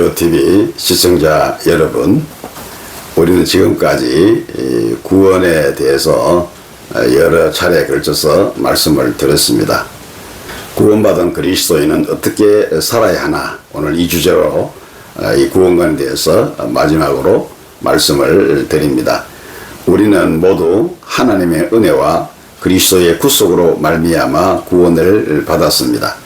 주호TV 시청자 여러분, 우리는 지금까지 구원에 대해서 여러 차례에 걸쳐서 말씀을 드렸습니다. 구원받은 그리스도인은 어떻게 살아야 하나, 오늘 이 주제로 이 구원관에 대해서 마지막으로 말씀을 드립니다. 우리는 모두 하나님의 은혜와 그리스도의 구속으로 말미암아 구원을 받았습니다.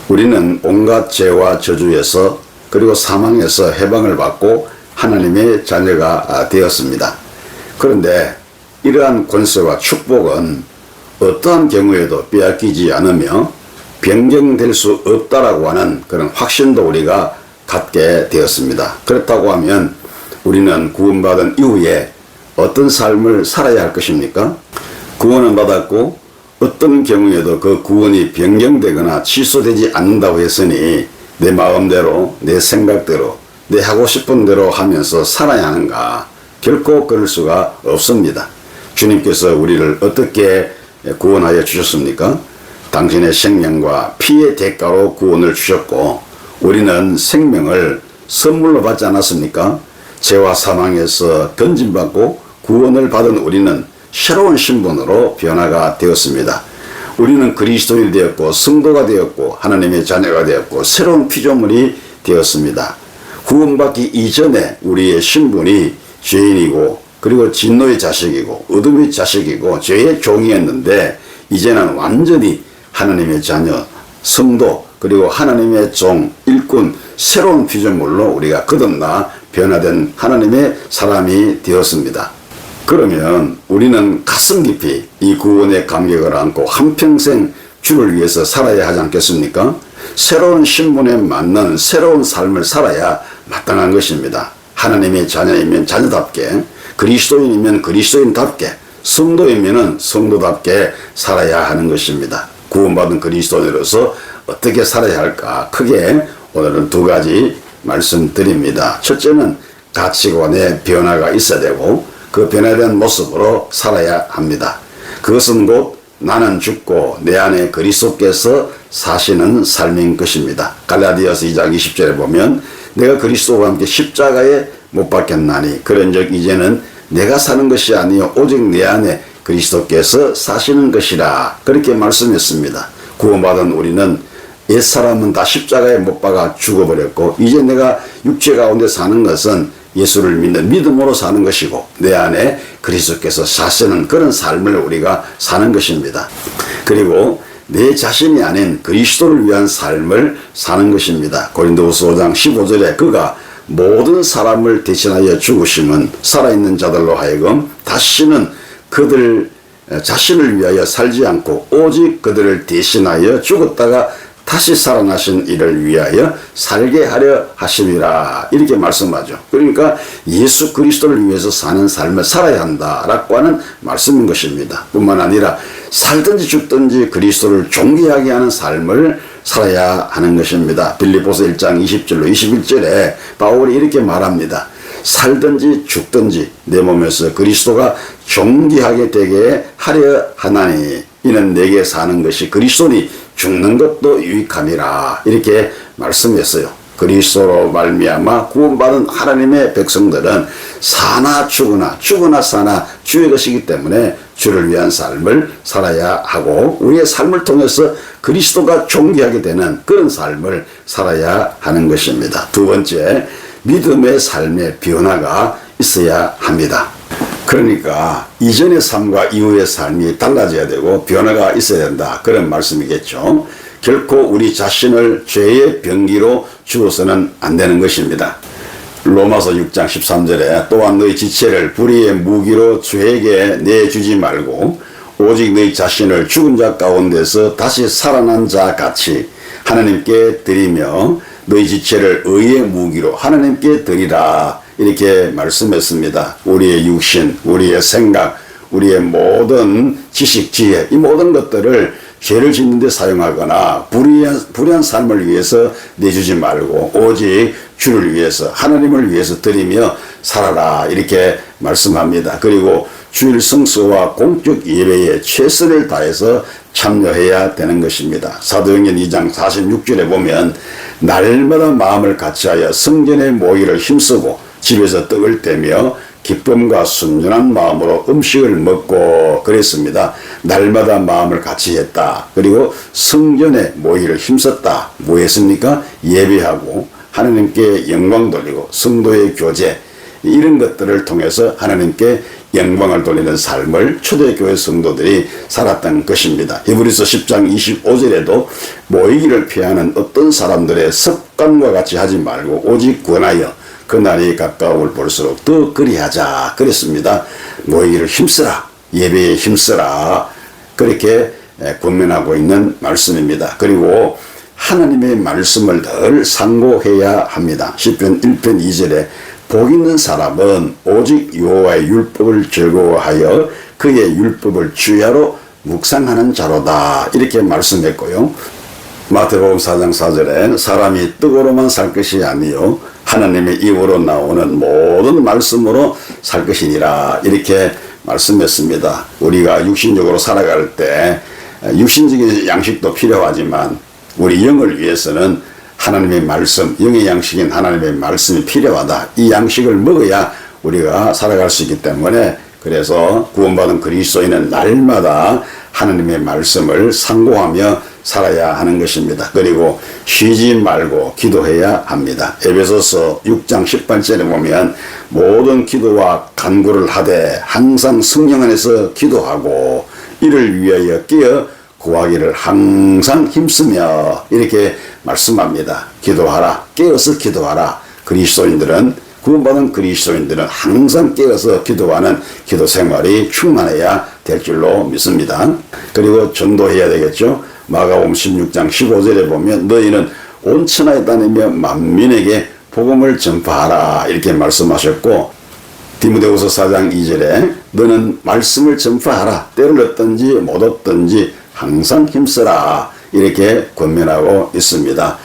우리는 온갖 죄와 저주에서 그리고 사망에서 해방을 받고 하나님의 자녀가 되었습니다. 그런데 이러한 권세와 축복은 어떠한 경우에도 빼앗기지 않으며 변경될 수 없다라고 하는 그런 확신도 우리가 갖게 되었습니다. 그렇다고 하면 우리는 구원받은 이후에 어떤 삶을 살아야 할 것입니까? 구원은 받았고 어떤 경우에도 그 구원이 변경되거나 취소되지 않는다고 했으니 내 마음대로, 내 생각대로, 내 하고 싶은 대로 하면서 살아야 하는가? 결코 그럴 수가 없습니다. 주님께서 우리를 어떻게 구원하여 주셨습니까? 당신의 생명과 피의 대가로 구원을 주셨고, 우리는 생명을 선물로 받지 않았습니까? 죄와 사망에서 건진받고 구원을 받은 우리는 새로운 신분으로 변화가 되었습니다. 우리는 그리스도인이 되었고 성도가 되었고 하나님의 자녀가 되었고 새로운 피조물이 되었습니다. 구원받기 이전에 우리의 신분이 죄인이고 그리고 진노의 자식이고 어둠의 자식이고 죄의 종이었는데, 이제는 완전히 하나님의 자녀, 성도, 그리고 하나님의 종, 일꾼, 새로운 피조물로 우리가 거듭나 변화된 하나님의 사람이 되었습니다. 그러면 우리는 가슴 깊이 이 구원의 감격을 안고 한평생 주를 위해서 살아야 하지 않겠습니까? 새로운 신분에 맞는 새로운 삶을 살아야 마땅한 것입니다. 하나님의 자녀이면 자녀답게, 그리스도인이면 그리스도인답게, 성도이면 성도답게 살아야 하는 것입니다. 구원받은 그리스도인으로서 어떻게 살아야 할까? 크게 오늘은 두 가지 말씀드립니다. 첫째는 가치관의 변화가 있어야 되고, 그 변화된 모습으로 살아야 합니다. 그것은 곧 나는 죽고 내 안에 그리스도께서 사시는 삶인 것입니다. 갈라디아서 2장 20절에 보면 내가 그리스도와 함께 십자가에 못 박혔나니 그런즉 이제는 내가 사는 것이 아니요 오직 내 안에 그리스도께서 사시는 것이라, 그렇게 말씀했습니다. 구원받은 우리는 옛사람은 다 십자가에 못 박아 죽어버렸고, 이제 내가 육체 가운데 사는 것은 예수를 믿는 믿음으로 사는 것이고 내 안에 그리스도께서 사시는 그런 삶을 우리가 사는 것입니다. 그리고 내 자신이 아닌 그리스도를 위한 삶을 사는 것입니다. 고린도후서 5장 15절에 그가 모든 사람을 대신하여 죽으심은 살아있는 자들로 하여금 다시는 그들 자신을 위하여 살지 않고 오직 그들을 대신하여 죽었다가 다시 살아나신 이를 위하여 살게 하려 하심이라, 이렇게 말씀하죠. 그러니까 예수 그리스도를 위해서 사는 삶을 살아야 한다라고 하는 말씀인 것입니다. 뿐만 아니라 살든지 죽든지 그리스도를 존귀하게 하는 삶을 살아야 하는 것입니다. 빌립보서 1장 20절로 21절에 바울이 이렇게 말합니다. 살든지 죽든지 내 몸에서 그리스도가 존귀하게 되게 하려 하나니 이는 내게 사는 것이 그리스도니 죽는 것도 유익함이라, 이렇게 말씀했어요. 그리스도로 말미암아 구원받은 하나님의 백성들은 사나 죽으나 죽으나 사나 주의 것이기 때문에 주를 위한 삶을 살아야 하고 우리의 삶을 통해서 그리스도가 존귀하게 되는 그런 삶을 살아야 하는 것입니다. 두 번째, 믿음의 삶의 변화가 있어야 합니다. 그러니까 이전의 삶과 이후의 삶이 달라져야 되고 변화가 있어야 된다, 그런 말씀이겠죠. 결코 우리 자신을 죄의 병기로 주어서는 안 되는 것입니다. 로마서 6장 13절에 또한 너희 지체를 불의의 무기로 주에게 내주지 말고 오직 너희 자신을 죽은 자 가운데서 다시 살아난 자 같이 하나님께 드리며 너희 지체를 의의 무기로 하나님께 드리라, 이렇게 말씀했습니다. 우리의 육신, 우리의 생각, 우리의 모든 지식, 지혜, 이 모든 것들을 죄를 짓는 데 사용하거나 불의한 삶을 위해서 내주지 말고 오직 주를 위해서, 하나님을 위해서 드리며 살아라, 이렇게 말씀합니다. 그리고 주일 성수와 공적 예배에 최선을 다해서 참여해야 되는 것입니다. 사도행전 2장 46절에 보면 날마다 마음을 같이하여 성전에 모이기를 힘쓰고 집에서 떡을 떼며 기쁨과 순전한 마음으로 음식을 먹고 그랬습니다. 날마다 마음을 같이 했다. 그리고 성전에 모이기를 힘썼다. 뭐 했습니까? 예배하고 하나님께 영광 돌리고 성도의 교제 이런 것들을 통해서 하나님께 영광을 돌리는 삶을 초대교회 성도들이 살았던 것입니다. 히브리서 10장 25절에도 모이기를 피하는 어떤 사람들의 습관과 같이 하지 말고 오직 권하여 그날이 가까울 볼수록 더 그리하자 그랬습니다. 모이기를 힘쓰라, 예배에 힘쓰라, 그렇게 권면하고 있는 말씀입니다. 그리고 하나님의 말씀을 늘 상고해야 합니다. 시편 1편 2절에 복 있는 사람은 오직 여호와의 율법을 즐거워하여 그의 율법을 주야로 묵상하는 자로다, 이렇게 말씀했고요. 마태복음 4장 4절에 사람이 떡으로만 살 것이 아니요 하나님의 입으로 나오는 모든 말씀으로 살 것이니라, 이렇게 말씀했습니다. 우리가 육신적으로 살아갈 때 육신적인 양식도 필요하지만 우리 영을 위해서는 하나님의 말씀, 영의 양식인 하나님의 말씀이 필요하다. 이 양식을 먹어야 우리가 살아갈 수 있기 때문에, 그래서 구원받은 그리스도인은 날마다 하나님의 말씀을 상고하며 살아야 하는 것입니다. 그리고 쉬지 말고 기도해야 합니다. 에베소서 6장 18절에 보면 모든 기도와 간구를 하되 항상 성령 안에서 기도하고 이를 위하여 깨어 구하기를 항상 힘쓰며, 이렇게 말씀합니다. 기도하라, 깨어서 기도하라. 그리스도인들은, 구원받은 그리스도인들은 항상 깨어서 기도하는 기도 생활이 충만해야 될 줄로 믿습니다. 그리고 전도해야 되겠죠. 마가복음 16장 15절에 보면 너희는 온 천하에 다니며 만민에게 복음을 전파하라, 이렇게 말씀하셨고, 디모데후서 4장 2절에 너는 말씀을 전파하라, 때를 얻든지 못 얻든지 항상 힘쓰라, 이렇게 권면하고 있습니다.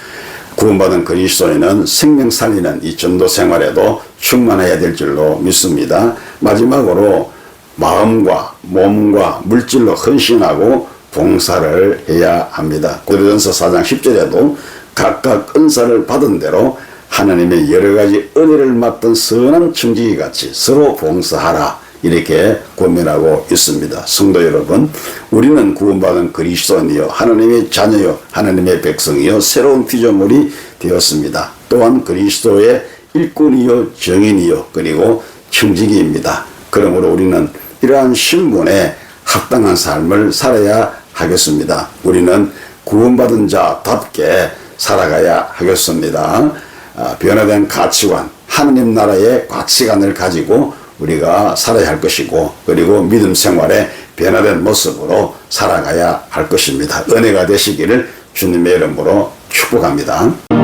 구원받은 그리스도인은 생명 살리는 이 전도 생활에도 충만해야 될 줄로 믿습니다. 마지막으로 마음과 몸과 물질로 헌신하고 봉사를 해야 합니다. 고린도전서 4장 10절에도 각각 은사를 받은 대로 하나님의 여러 가지 은혜를 맡은 선한 청지기 같이 서로 봉사하라, 이렇게 권면하고 있습니다. 성도 여러분, 우리는 구원받은 그리스도인이요 하나님의 자녀요 하나님의 백성이요 새로운 피조물이 되었습니다. 또한 그리스도의 일꾼이요 정인이요 그리고 청지기입니다. 그러므로 우리는 이러한 신분에 합당한 삶을 살아야 하겠습니다. 우리는 구원받은 자답게 살아가야 하겠습니다. 변화된 가치관, 하나님 나라의 가치관을 가지고 우리가 살아야 할 것이고, 그리고 믿음 생활에 변화된 모습으로 살아가야 할 것입니다. 은혜가 되시기를 주님의 이름으로 축복합니다.